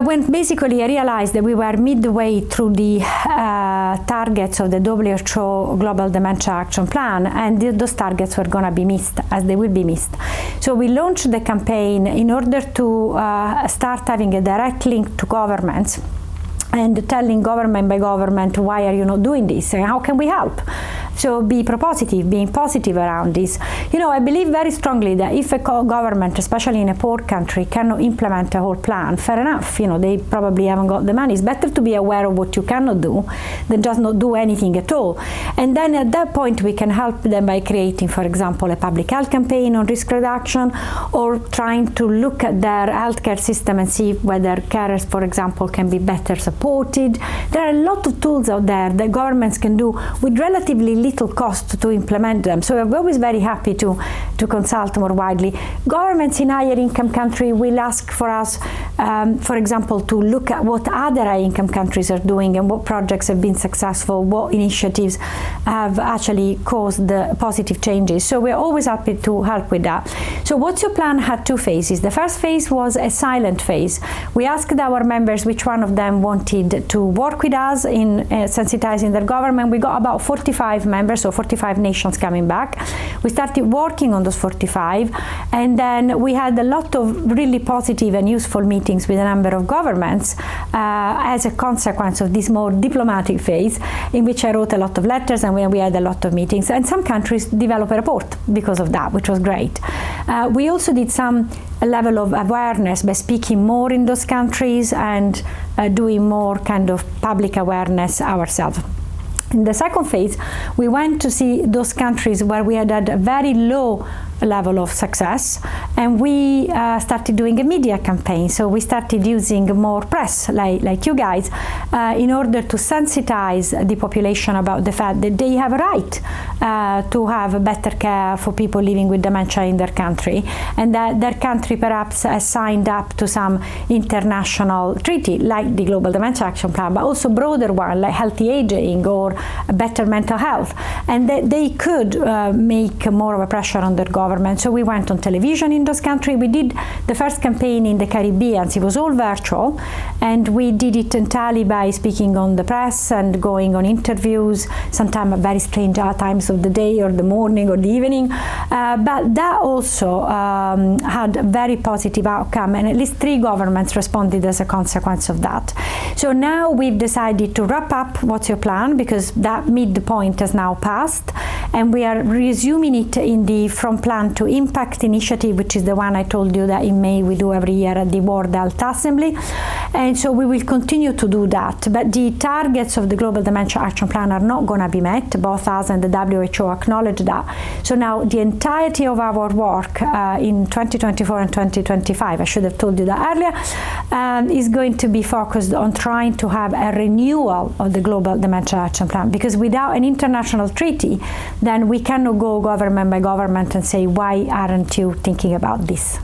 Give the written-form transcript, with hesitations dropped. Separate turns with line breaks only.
When basically I realized that we were midway through the targets of the WHO Global Dementia Action Plan, and those targets were going to be missed, as they will be missed. So we launched the campaign in order to start having a direct link to governments and telling government by government, why are you not doing this and how can we help? So be propositive, being positive around this. You know, I believe very strongly that if a government, especially in a poor country, cannot implement a whole plan, fair enough, you know, they probably haven't got the money. It's better to be aware of what you cannot do than just not do anything at all. And then at that point we can help them by creating, for example, a public health campaign on risk reduction, or trying to look at their healthcare system and see whether carers, for example, can be better supported. There are a lot of tools out there that governments can do with relatively little cost to implement them. So we're always very happy to consult more widely. Governments in higher income countries will ask for us, for example, to look at what other high income countries are doing and what projects have been successful, what initiatives have actually caused the positive changes. So we're always happy to help with that. So What's Your Plan had two phases. The first phase was a silent phase. We asked our members which one of them wanted to work with us in sensitizing their government. We got about 45 members, so 45 nations coming back. We started working on those 45, and then we had a lot of really positive and useful meetings with a number of governments as a consequence of this more diplomatic phase, in which I wrote a lot of letters and we had a lot of meetings. And some countries developed a report because of that, which was great. We also did some level of awareness by speaking more in those countries and doing more kind of public awareness ourselves. In the second phase, we went to see those countries where we had a very low level of success, and we started doing a media campaign. So we started using more press, like you guys, in order to sensitize the population about the fact that they have a right to have better care for people living with dementia in their country, and that their country perhaps has signed up to some international treaty like the Global Dementia Action Plan, but also broader one like healthy aging or better mental health, and that they could make more of a pressure on their government. So we went on television in those countries. We did the first campaign in the Caribbean. It was all virtual, and we did it entirely by speaking on the press and going on interviews, sometimes at very strange times of the day or the morning or the evening. But that also had a very positive outcome, and at least 3 governments responded as a consequence of that. So now we've decided to wrap up What's Your Plan, because that midpoint has now passed, and we are resuming it in the From Plan to Impact initiative, which is the one I told you that in May we do every year at the World Health Assembly. And so we will continue to do that. But the targets of the Global Dementia Action Plan are not going to be met. Both us and the WHO acknowledge that. So now the entirety of our work in 2024 and 2025, I should have told you that earlier, is going to be focused on trying to have a renewal of the Global Dementia Action Plan. Because without an international treaty, then we cannot go government by government and say, why aren't you thinking about this?